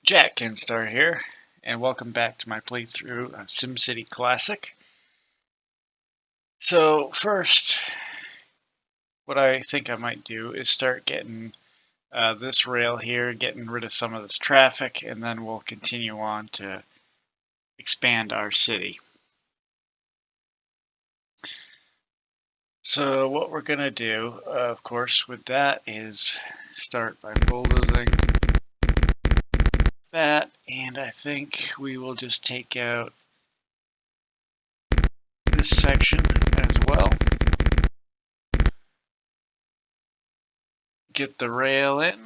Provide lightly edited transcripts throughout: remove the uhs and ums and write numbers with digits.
Jack Kinstar here, and welcome back to my playthrough of SimCity Classic. So first, what I think I might do is start getting this rail here, getting rid of some of this traffic, and then we'll continue on to expand our city. So what we're going to do, of course, with that is start by bulldozing that, and I think we will just take out this section as well. Get the rail in.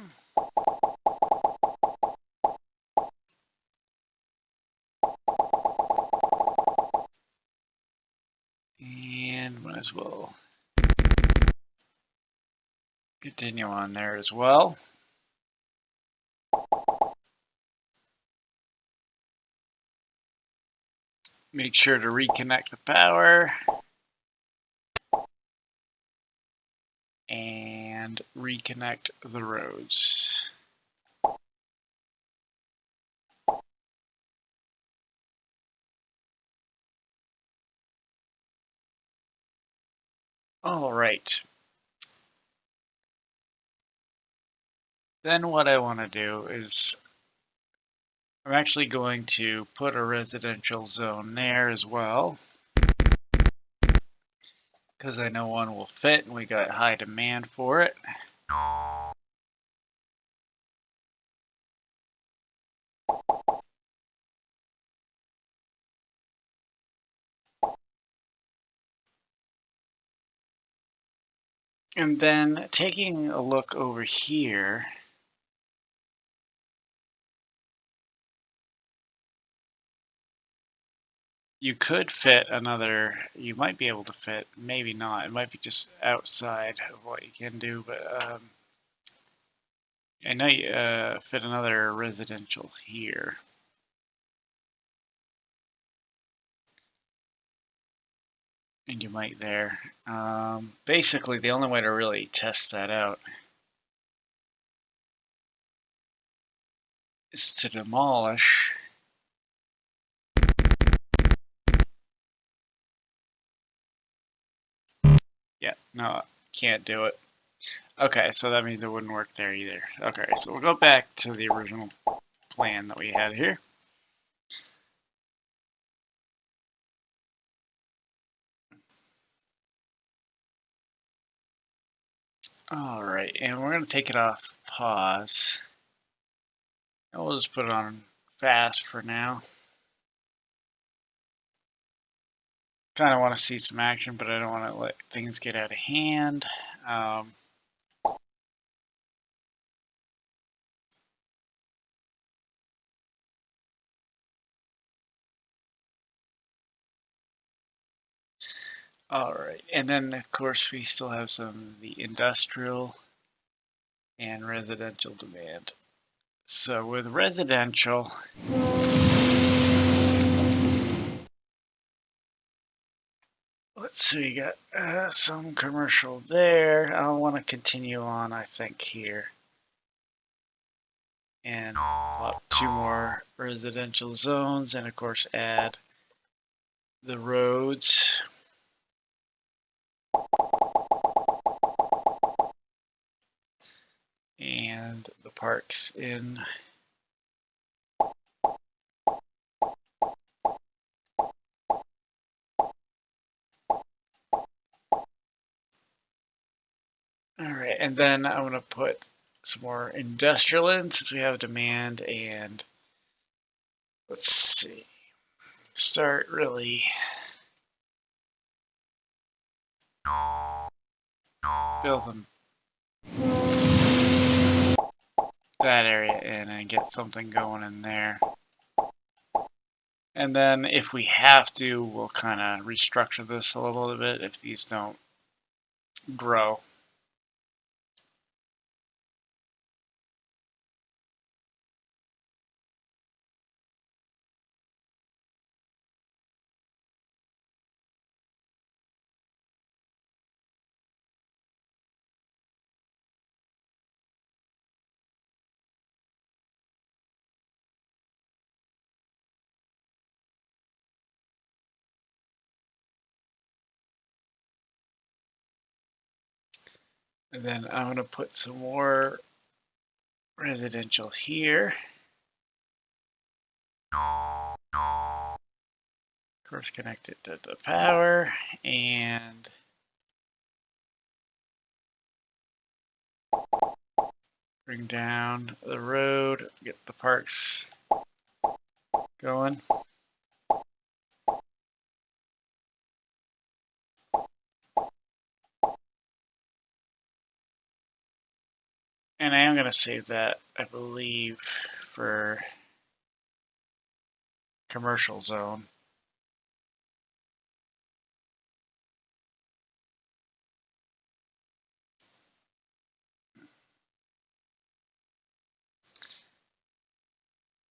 And might as well continue on there as well. Make sure to reconnect the power and reconnect the roads. All right. Then what I want to do is I'm actually going to put a residential zone there as well, because I know one will fit and we got high demand for it. And then taking a look over here, you could fit another, you might be able to fit, maybe not. It might be just outside of what you can do, but I know you fit another residential here. And you might there. Basically, the only way to really test that out is to demolish yeah, no, can't do it. Okay, so that means it wouldn't work there either. Okay, so we'll go back to the original plan that we had here. Alright, and we're going to take it off pause. And we'll just put it on fast for now. Kind of want to see some action, but I don't want to let things get out of hand. All right, and then of course we still have some of the industrial and residential demand. So with residential, let's see, you got some commercial there. I want to continue on, I think, here. And pop 2 more residential zones, and of course add the roads. And the parks in. Alright, and then I'm going to put some more industrial in since we have demand, and let's see, start really building that area in and get something going in there. And then if we have to, we'll kind of restructure this a little bit if these don't grow. And then I'm going to put some more residential here. Of course, connect it to the power and bring down the road, get the parks going. And I am going to save that, I believe, for commercial zone.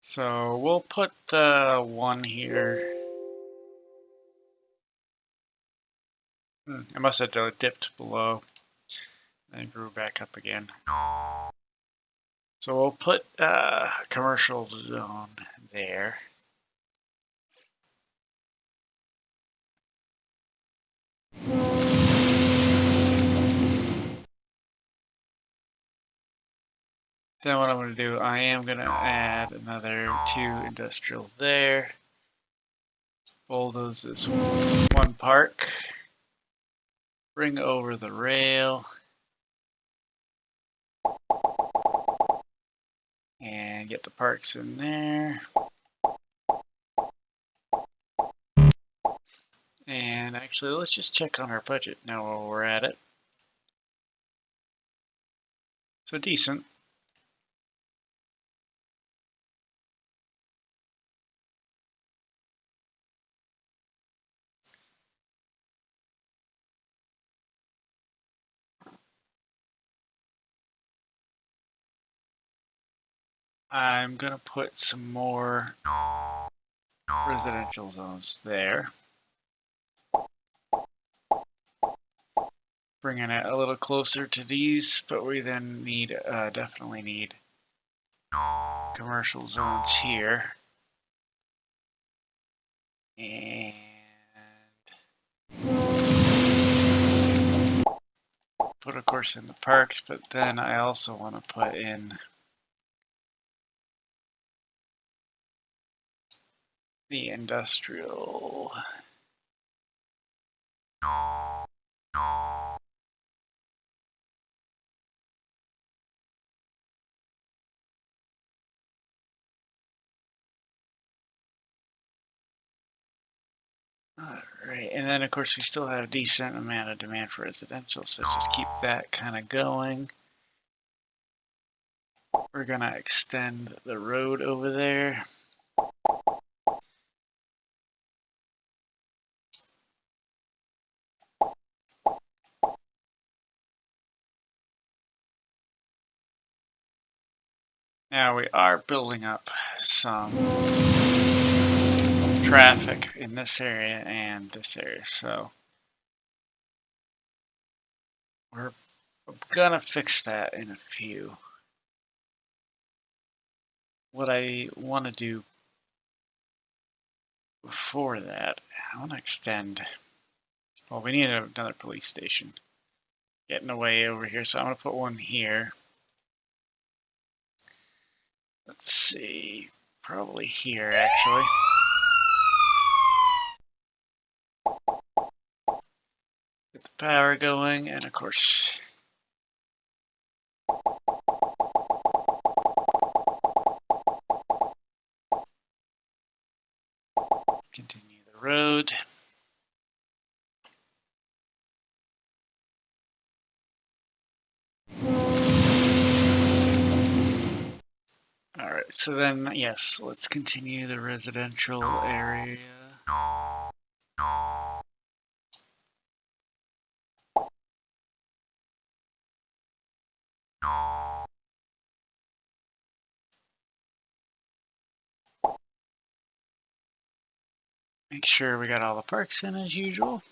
So we'll put the one here. I must have dipped below and grew back up again. So we'll put commercial zone there. Then what I'm going to do, I am going to add another 2 industrials there. Bulldoze this one park. Bring over the rail. And get the parks in there. And actually, let's just check on our budget now while we're at it. So decent. I'm going to put some more residential zones there. Bringing it a little closer to these, but we then need, definitely need commercial zones here. And put, of course, in the parks, but then I also want to put in the industrial. Alright, and then of course we still have a decent amount of demand for residential, so just keep that kind of going. We're going to extend the road over there. Now we are building up some traffic in this area and this area, so we're gonna fix that in a few. What I want to do before that, I want to extend. Well, we need another police station. Getting away over here, so I'm gonna put one here. Let's see, probably here actually. Get the power going, and of course, continue the road. Alright, so then, yes, let's continue the residential area. Make sure we got all the parks in as usual.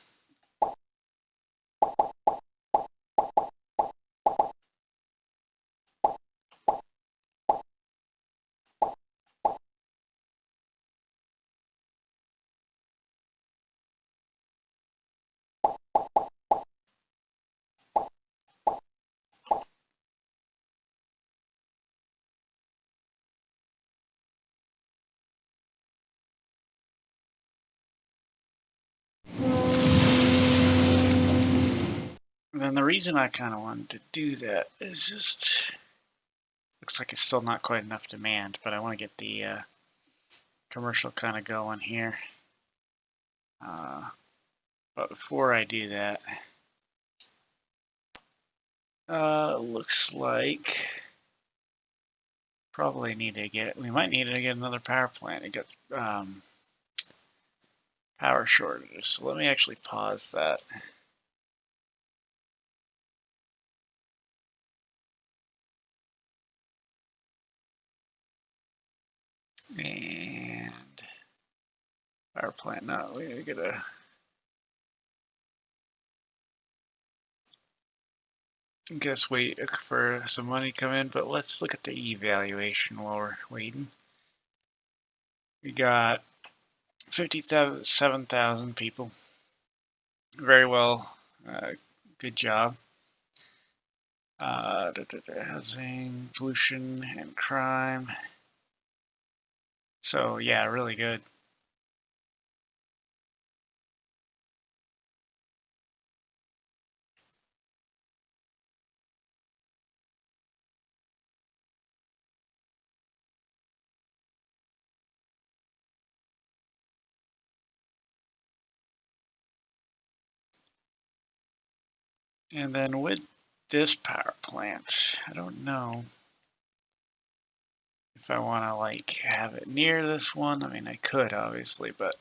then the reason I kind of wanted to do that is just, looks like it's still not quite enough demand, but I want to get the commercial kind of going here. But before I do that, looks like probably need to get, we might need to get another power plant. It got power shortages. So let me actually pause that. And power plant, no, we need to get a, guess wait for some money to come in, but let's look at the evaluation while we're waiting. We got 57,000 people. Very well, good job. Housing, pollution, and crime. So yeah, really good. And then with this power plant, I don't know if I want to like have it near this one. I mean, I could obviously, but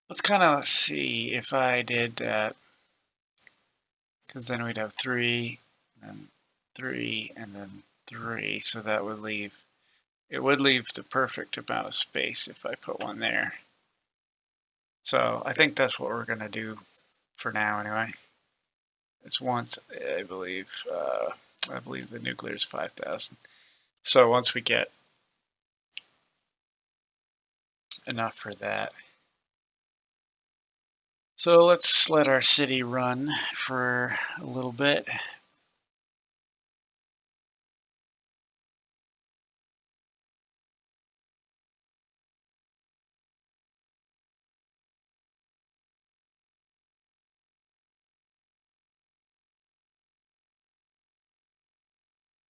let's kind of see if I did that, because then we'd have 3, and then 3, and then 3. So that would leave, it would leave the perfect amount of space if I put one there. So I think that's what we're going to do for now anyway. It's once, I believe the nuclear is 5,000. So once we get enough for that. So let's let our city run for a little bit.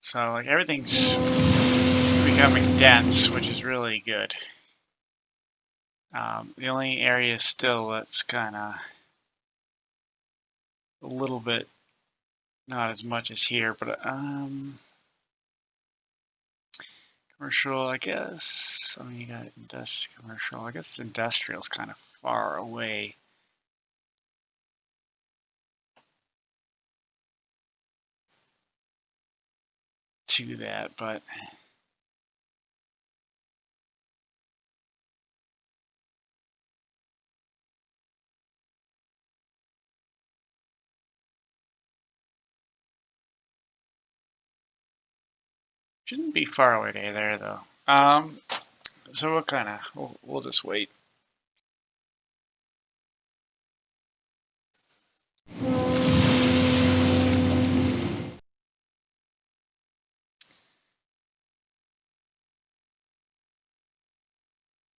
So like everything's becoming dense, which is really good. The only area still that's kind of a little bit not as much as here, but commercial, I guess. I mean, you got industrial, commercial. I guess industrial's kind of far away. To that, but shouldn't be far away to there though. So we'll kind of we'll just wait.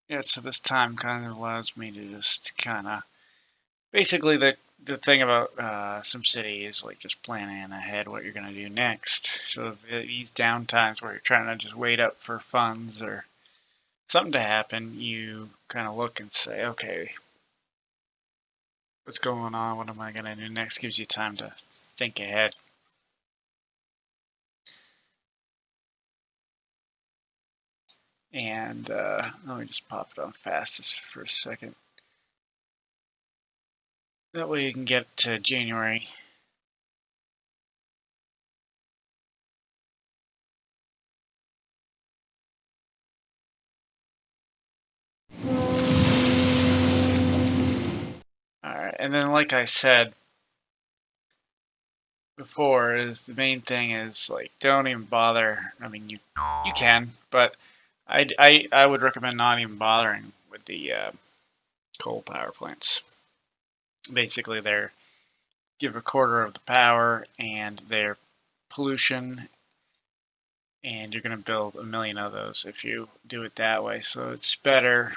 Yeah, so this time kind of allows me to just kind of, basically the thing about SimCity is like just planning ahead what you're going to do next. So these down times where you're trying to just wait up for funds or something to happen, you kind of look and say, okay, what's going on? What am I going to do next? Gives you time to think ahead. And let me just pop it on fastest for a second. That way you can get to January. Alright, and then like I said before, is the main thing is like don't even bother. I mean, you can, but I would recommend not even bothering with the coal power plants. Basically, they're give a quarter of the power and they're pollution, and you're going to build 1 million of those if you do it that way. So it's better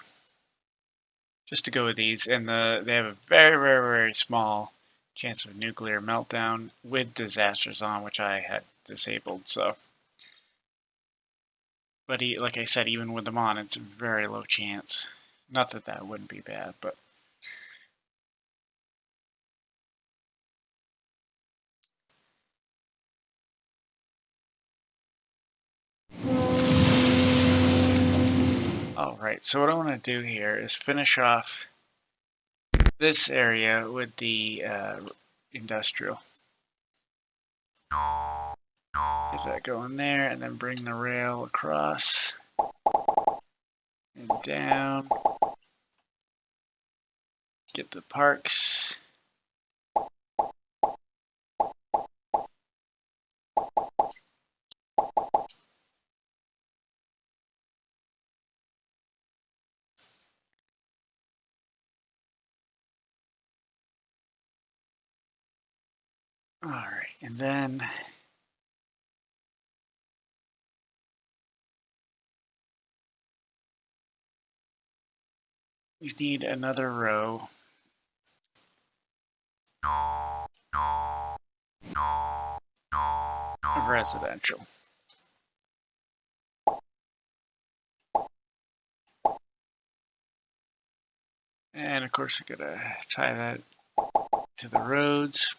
just to go with these, and they have a very, very, very small chance of nuclear meltdown with disasters on, which I had disabled. So, but like I said, even with them on, it's a very low chance. Not that that wouldn't be bad, but. Alright, so what I want to do here is finish off this area with the industrial. Get that going there, and then bring the rail across and down. Get the parks. Alright, and then we need another row of residential. And of course we're going to tie that to the roads.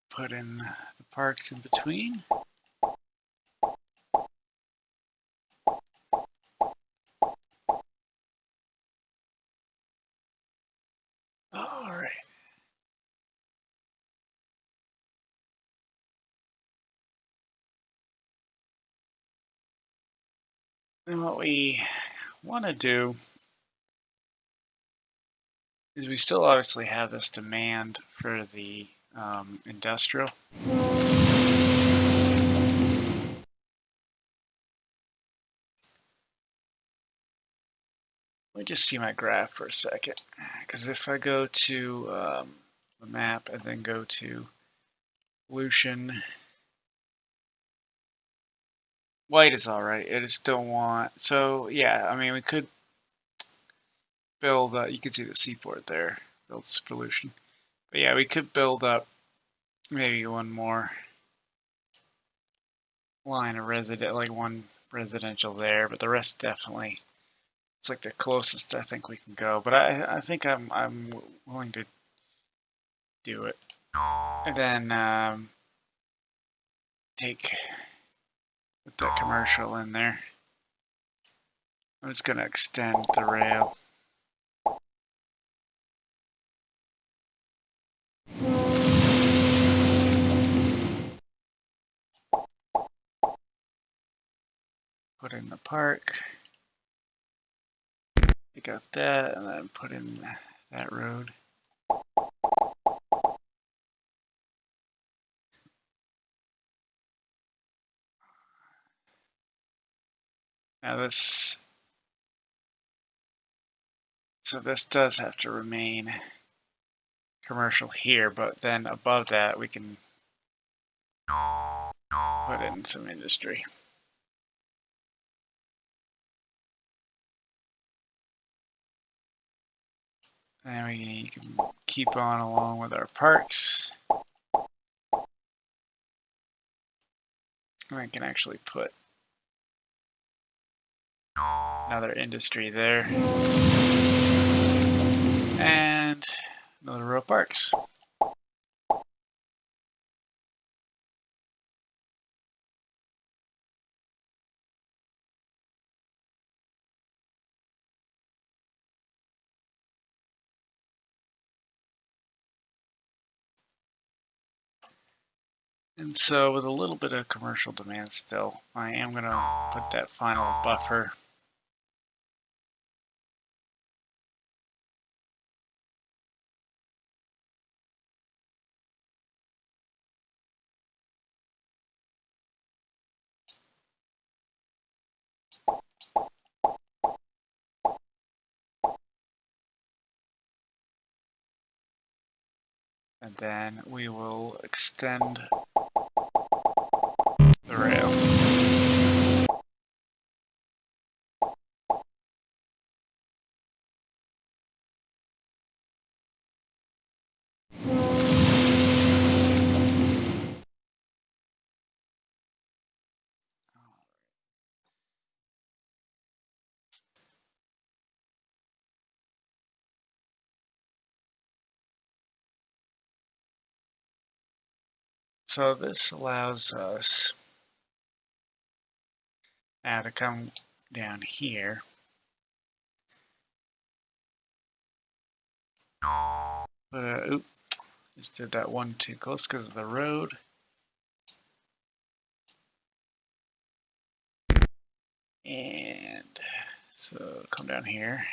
Put in the parks in between. Alright. And what we want to do is we still obviously have this demand for the industrial. Let me just see my graph for a second, because if I go to the map and then go to pollution, white is alright, I just don't want, so yeah, I mean we could build, you can see the seaport there, builds pollution, but yeah, we could build up maybe one more line of like one residential there, but the rest definitely, it's like the closest I think we can go, but I think I'm willing to do it. And then put that commercial in there. I'm just going to extend the rail. Put in the park. Take out that, and then put in that road. Now this, so this does have to remain commercial here, but then above that we can put in some industry. And we can keep on along with our parks. And we can actually put another industry there. And another row of parks. And so with a little bit of commercial demand still, I am going to put that final buffer. And and then we will extend the rail. So this allows us now to come down here. But, oops, just did that one too close because of the road. And so come down here.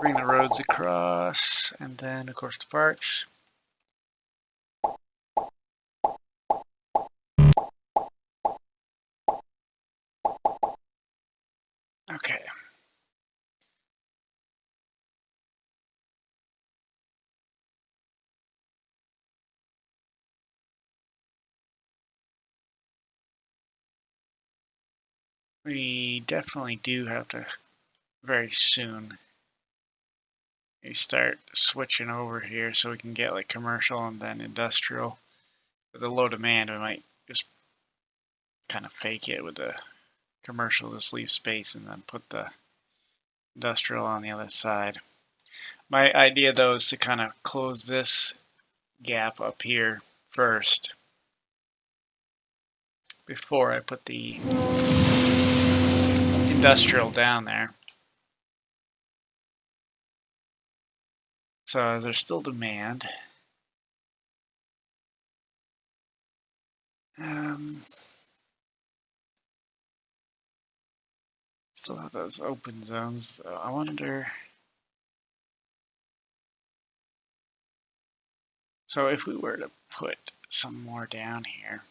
Bring the roads across, and then of course the parks. Okay. We definitely do have to very soon we start switching over here so we can get like commercial and then industrial. With the low demand, we might just kind of fake it with the commercial, just leave space and then put the industrial on the other side. My idea though is to kind of close this gap up here first before I put the industrial down there. So there's still demand. Still have those open zones though. I wonder. So if we were to put some more down here.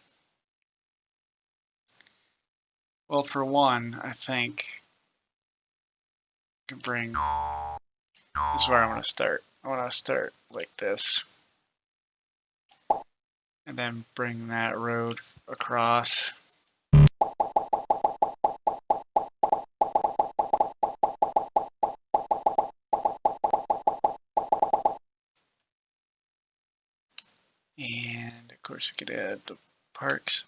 Well, for one, I think I can bring. This is where I want to start. I want to start like this. And then bring that road across. And of course we could add the parks.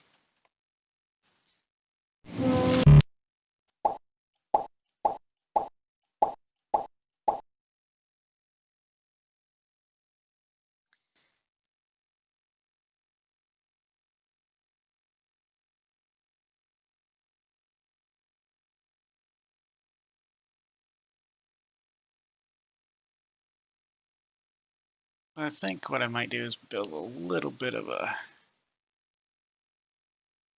I think what I might do is build a little bit of a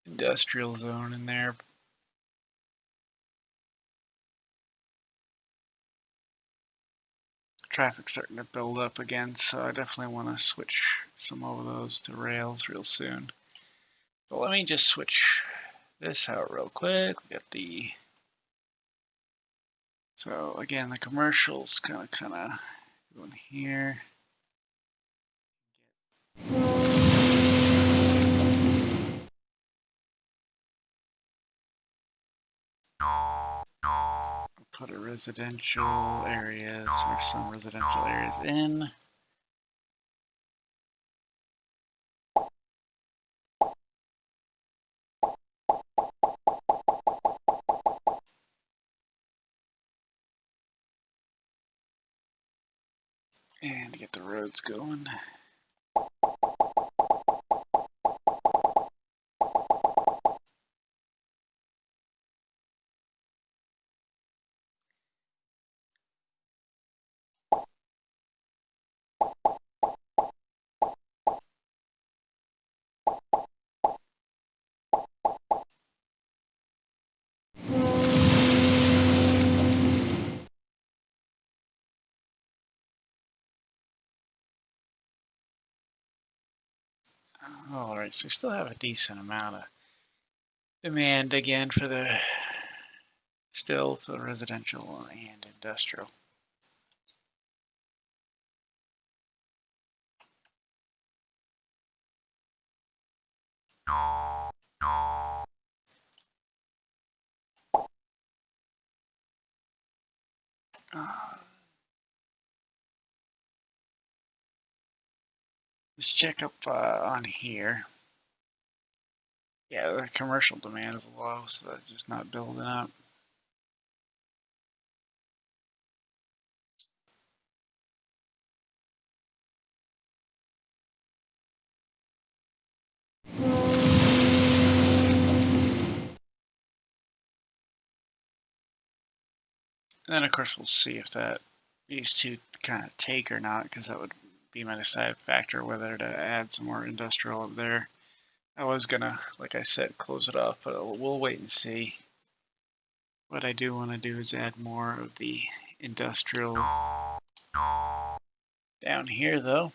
industrial zone in there. Traffic's starting to build up again, so I definitely want to switch some of those to rails real soon. But let me just switch this out real quick. We got the so again the commercials kind of going here. Put a residential areas or some residential areas in. And get the roads going. Alright, so we still have a decent amount of demand again for the residential and industrial. Let's check up on here. Yeah, the commercial demand is low, so that's just not building up. And then, of course, we'll see if these two kind of take or not, because that would be my deciding factor whether to add some more industrial up there. I was gonna, like I said, close it off, but we'll wait and see. What I do want to do is add more of the industrial down here, though.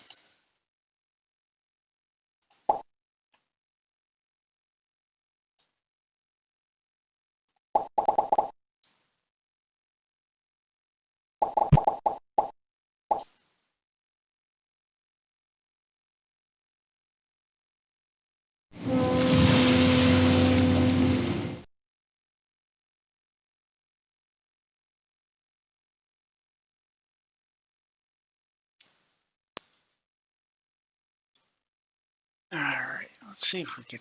Alright, let's see if we can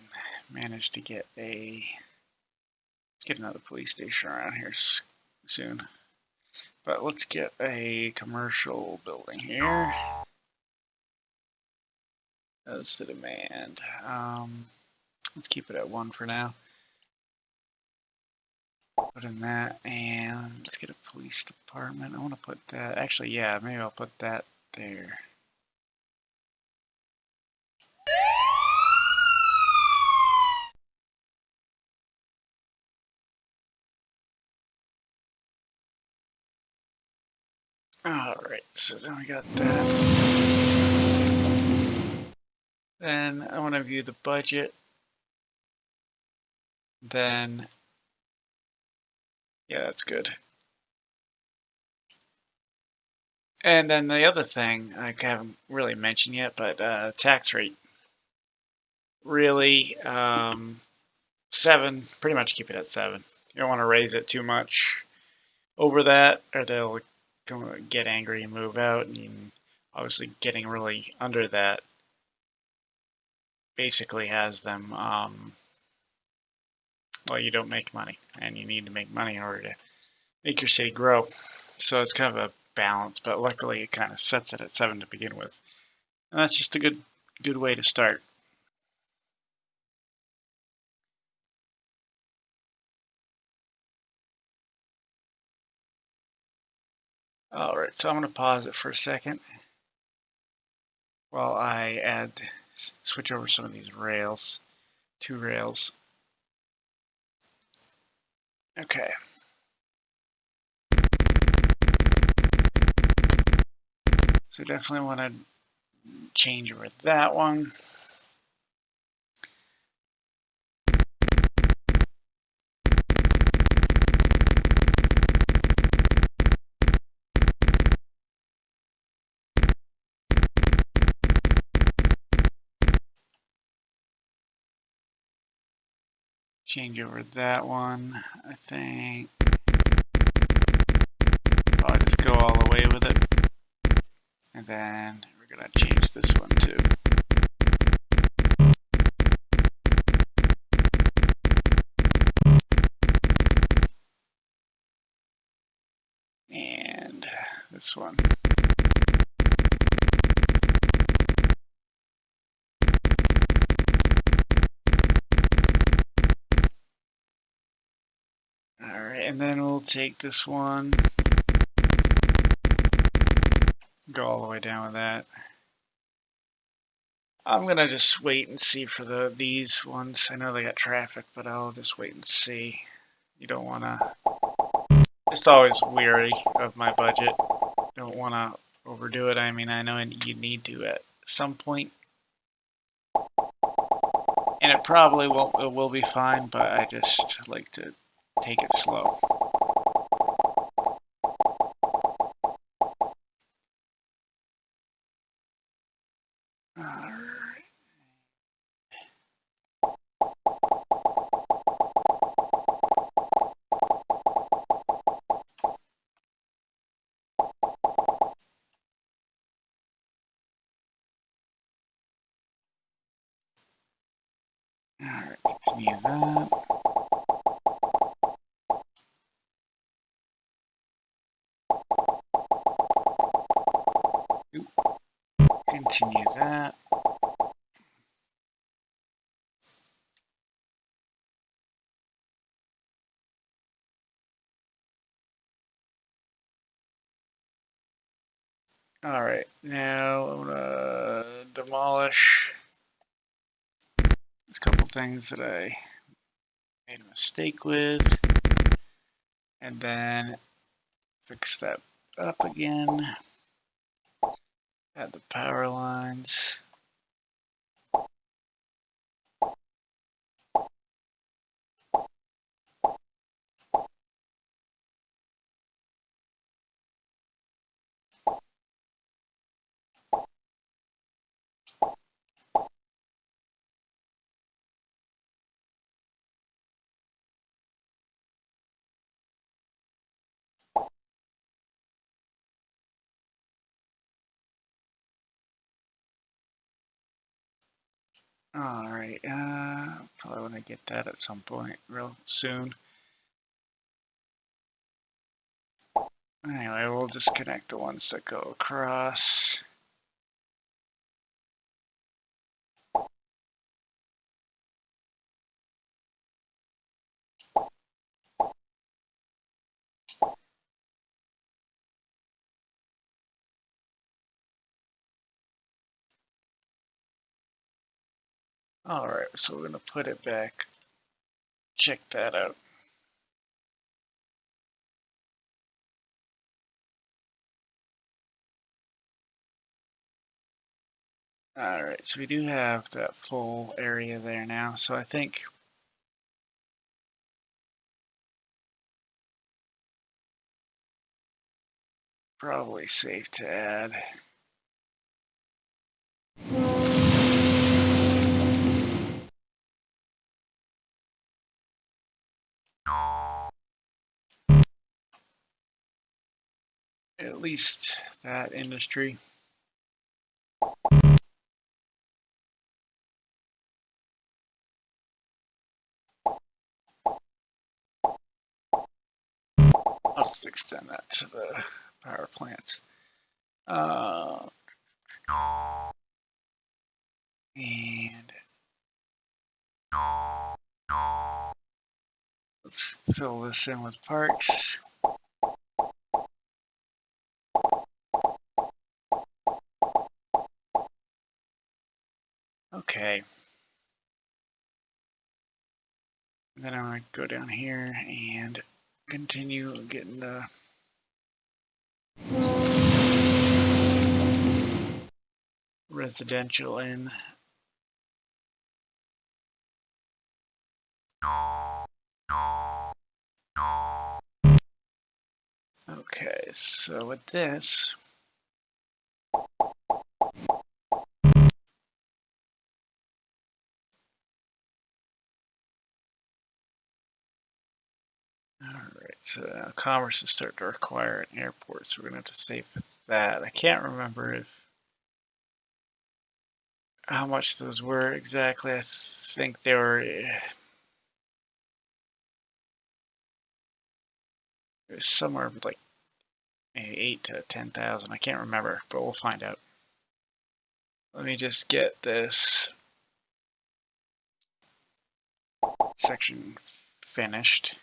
manage to get another police station around here soon. But let's get a commercial building here. That's the demand. Let's keep it at 1 for now. Put in that, and let's get a police department. I want to put that, actually, yeah, maybe I'll put that there. Alright, so then we got that. Then I want to view the budget. Then, yeah, that's good. And then the other thing I haven't really mentioned yet, but tax rate. Really, 7, pretty much keep it at 7. You don't want to raise it too much over that, or they'll get angry and move out. And obviously getting really under that basically has them, well, you don't make money, and you need to make money in order to make your city grow. So it's kind of a balance, but luckily it kind of sets it at 7 to begin with. And that's just a good way to start. Alright, so I'm going to pause it for a second while I switch over some of these rails, 2 rails. Okay. So definitely want to change over that one. Change over that one, I think. I'll just go all the way with it. And then we're going to change this one too. And this one. Alright, and then we'll take this one, go all the way down with that. I'm gonna just wait and see for these ones. I know they got traffic, but I'll just wait and see. You don't wanna, just always weary of my budget. Don't wanna overdo it. I mean, I know you need to at some point. it probably won't. It will be fine, but I just like to take it slow. Alright. Alright, continue that. Continue that. Alright, now I'm gonna demolish a couple things that I made a mistake with, and then fix that up again. Add the power lines. Alright, probably want to get that at some point real soon. Anyway, we'll disconnect the ones that go across. Alright, so we're going to put it back. Check that out. Alright, so we do have that full area there now, so I think probably safe to add. At least that industry. Let's extend that to the power plants. And let's fill this in with parks. Okay. And then I'm going to go down here and continue getting the residential in. Okay, so with this, alright, so now commerce is starting to require an airport, so we're going to have to save that. I can't remember how much those were exactly. I think they were it was somewhere like maybe 8 to 10,000. I can't remember, but we'll find out. Let me just get this section finished.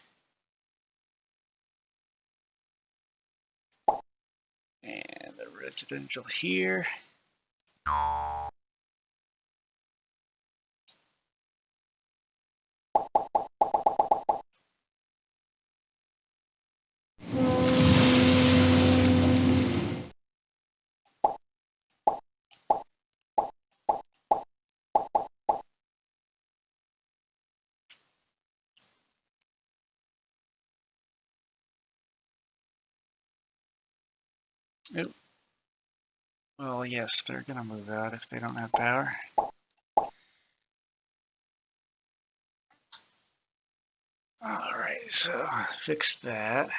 And the residential here. Oop. Well, yes, they're gonna move out if they don't have power. Alright, so fix that.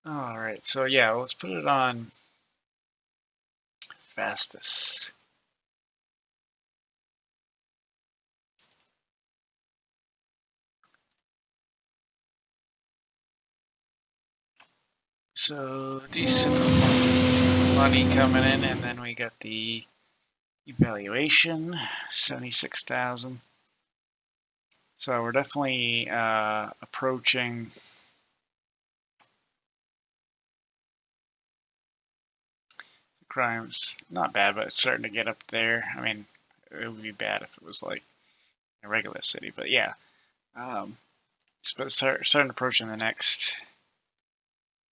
Alright, so yeah, let's put it on fastest. So decent money coming in, and then we got the evaluation, 76,000. So we're definitely approaching crimes. Not bad, but it's starting to get up there. I mean, it would be bad if it was like a regular city, but yeah. Starting approaching the next,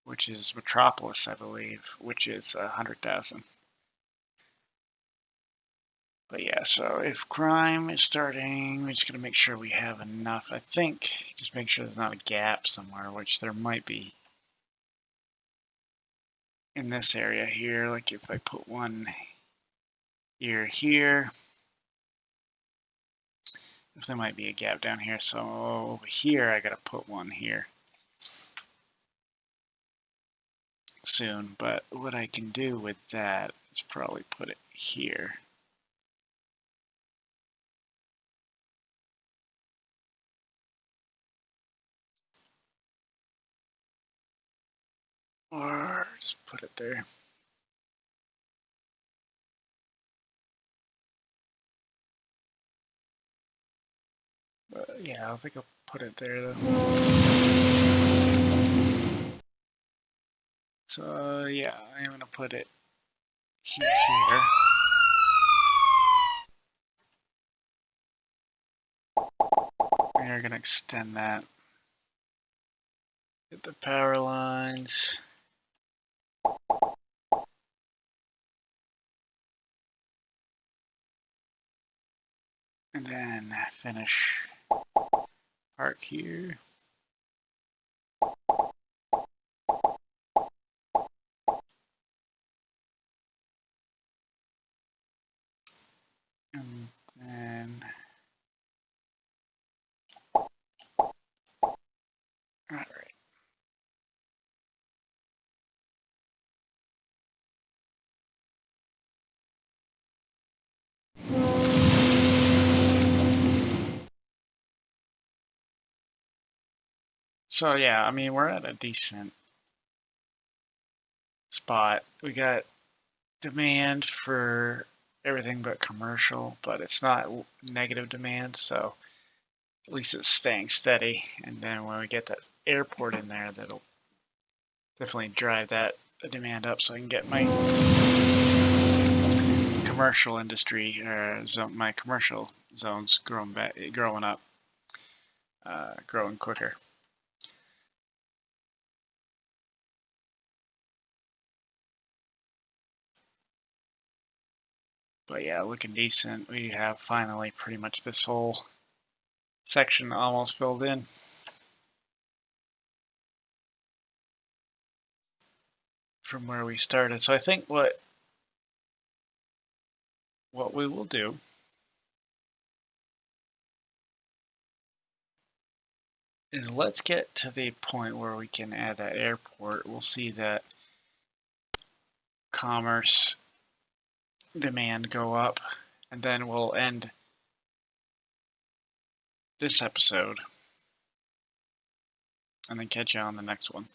which is Metropolis, I believe, which is 100,000. But yeah, so if crime is starting, we're just gonna make sure we have enough. I think just make sure there's not a gap somewhere, which there might be in this area here. Like if I put one here, there might be a gap down here. So over here, I gotta put one here soon. But what I can do with that is probably put it here. Or just put it there. But yeah, I think I'll put it there though. So yeah, I'm gonna put it here. We're gonna extend that. Get the power lines. And then finish park here. And then, all right. So yeah, I mean, we're at a decent spot. We got demand for everything but commercial, but it's not negative demand, so at least it's staying steady. And then when we get that airport in there, that'll definitely drive that demand up, so I can get my commercial industry my commercial zones growing up, growing quicker. But yeah, looking decent. We have finally pretty much this whole section almost filled in. From where we started. So I think what we will do is let's get to the point where we can add that airport. We'll see that commerce demand go up, and then we'll end this episode and then catch you on the next one.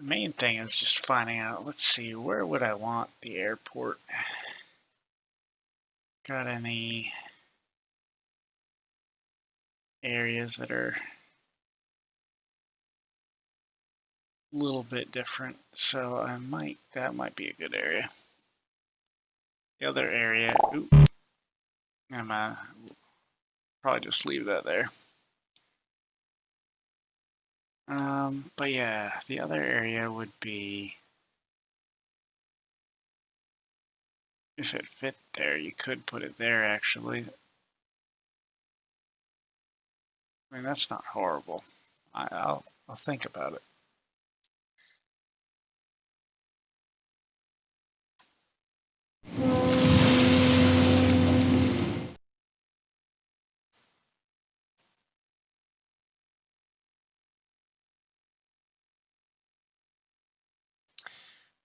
The main thing is just finding out, let's see, where would I want the airport? Got any areas that are a little bit different? So that might be a good area. The other area, I'm probably just leave that there. But yeah, the other area would be, if it fit there, you could put it there actually. I mean, that's not horrible. I'll think about it.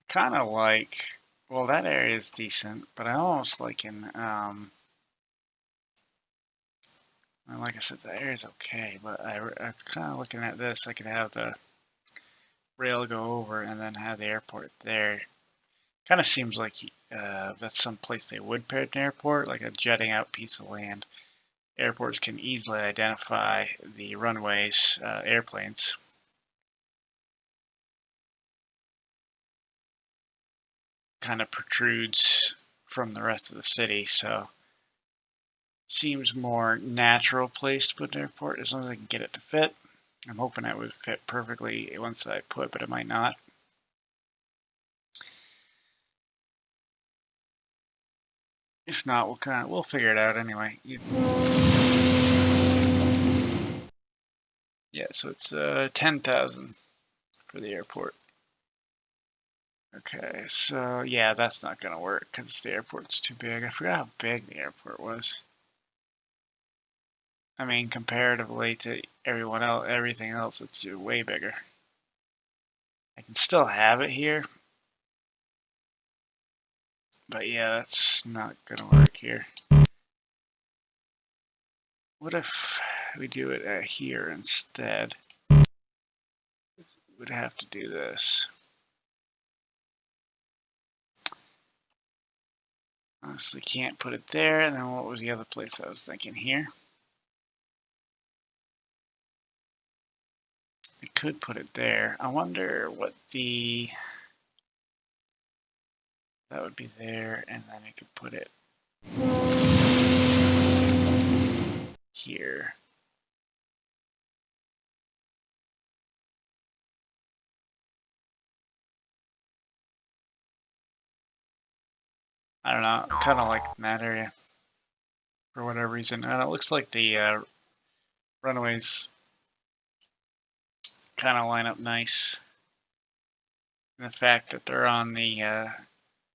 Kind of like, well, that area is decent, but I almost like like I said, the area is okay, but I'm kind of looking at this. I could have the rail go over and then have the airport there. Kind of seems like that's some place they would put an airport, like a jutting out piece of land. Airports can easily identify the runways, airplanes. Kind of protrudes from the rest of the city, so seems more natural place to put an airport as long as I can get it to fit. I'm hoping it would fit perfectly once I put, but it might not. If not, we'll figure it out anyway. Yeah, so it's 10,000 for the airport. Okay, so yeah, that's not gonna work because the airport's too big. I forgot how big the airport was. I mean, comparatively to everything else, it's way bigger. I can still have it here, but yeah, that's not gonna work here. What if we do it here instead? We'd have to do this. Honestly, can't put it there. And then what was the other place I was thinking here? I could put it there. I wonder what that would be there, and then I could put it here. I don't know, kind of like that area for whatever reason. And it looks like the runaways kind of line up nice. And the fact that they're on the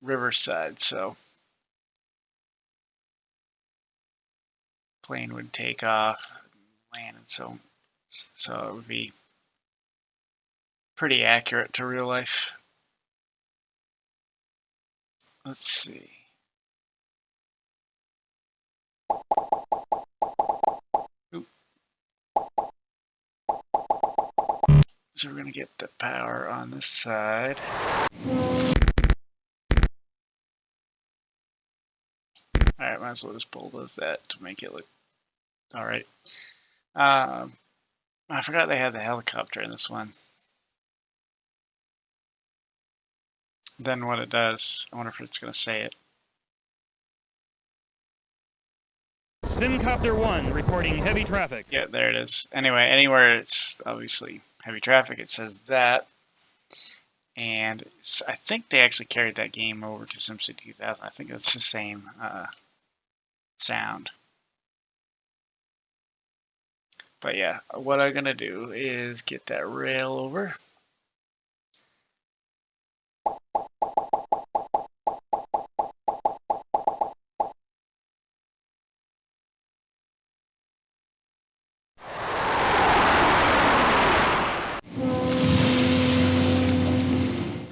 riverside, so plane would take off, land, and so it would be pretty accurate to real life. Let's see. Oop. So we're going to get the power on this side. Alright, might as well just bulldoze that to make it look alright. I forgot they had the helicopter in this one. Then what it does, I wonder if it's going to say it. SimCopter 1 reporting heavy traffic. Yeah, there it is. Anyway, anywhere it's obviously heavy traffic, it says that. And I think they actually carried that game over to SimCity 2000. I think it's the same sound. But yeah, what I'm going to do is get that rail over.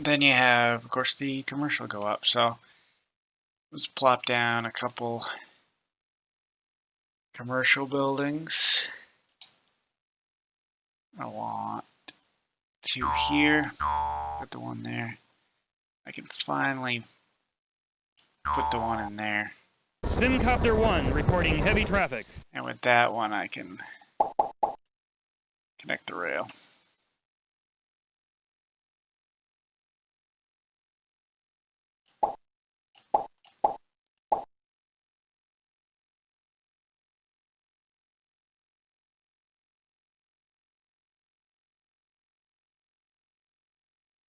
Then you have, of course, the commercial go up. So let's plop down a couple commercial buildings. I want two here. Put the one there. I can finally put the one in there. SimCopter 1 reporting heavy traffic. And with that one, I can connect the rail.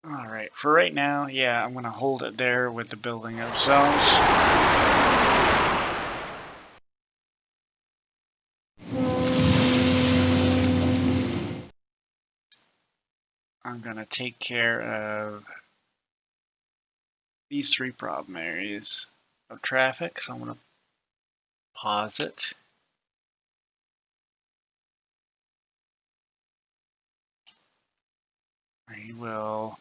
Alright, for right now, yeah, I'm going to hold it there with the building of zones. I'm going to take care of these three problem areas of traffic, so I'm going to pause it. We will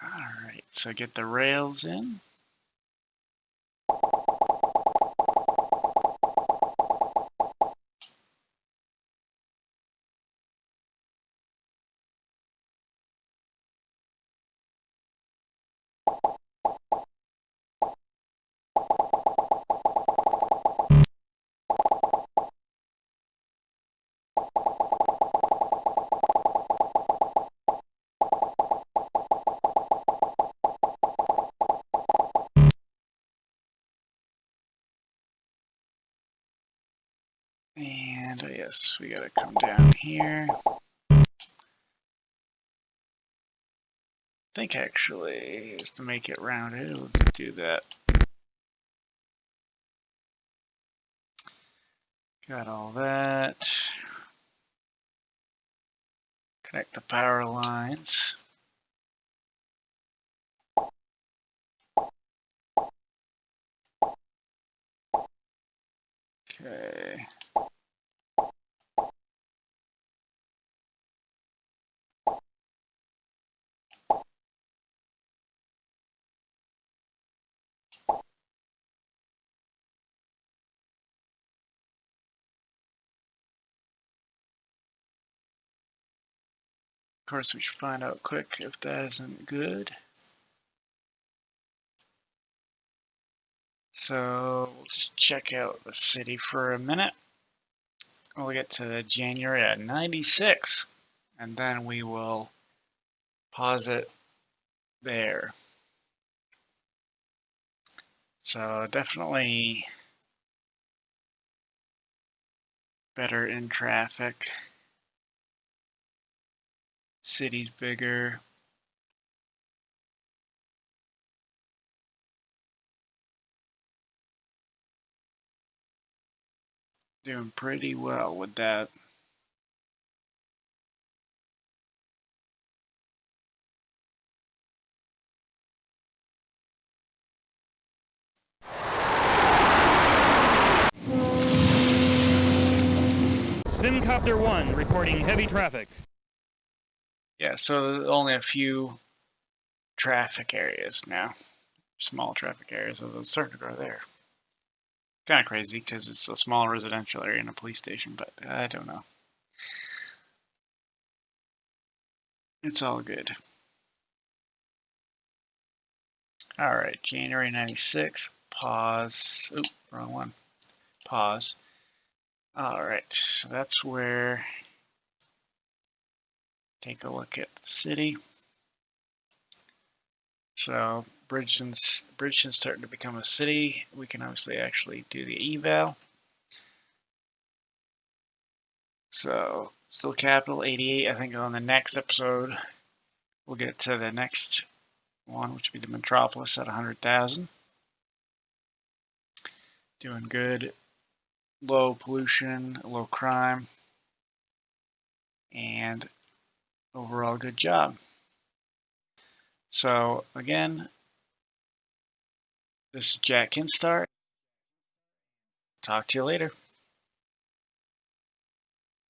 Alright, so get the rails in. And yes, we gotta come down here. I think actually, just to make it rounded, we'll do that. Got all that. Connect the power lines. Okay. Of course, we should find out quick if that isn't good. So we'll just check out the city for a minute. We'll get to January at 96, and then we will pause it there. So definitely better in traffic. City's bigger. Doing pretty well with that. SimCopter 1 reporting heavy traffic. Yeah, so only a few traffic areas now. Small traffic areas, so it's starting to grow there. Kind of crazy because it's a small residential area and a police station, but I don't know. It's all good. Alright, January 96. Pause. Oop, wrong one. Pause. Alright, so that's where. Take a look at the city. So Bridgeton's starting to become a city. We can obviously actually do the eval. So still capital 88. I think on the next episode we'll get to the next one, which would be the metropolis at 100,000. Doing good. low pollution, low crime, and overall good job. So again, this is Jack Kinstar. Talk to you later.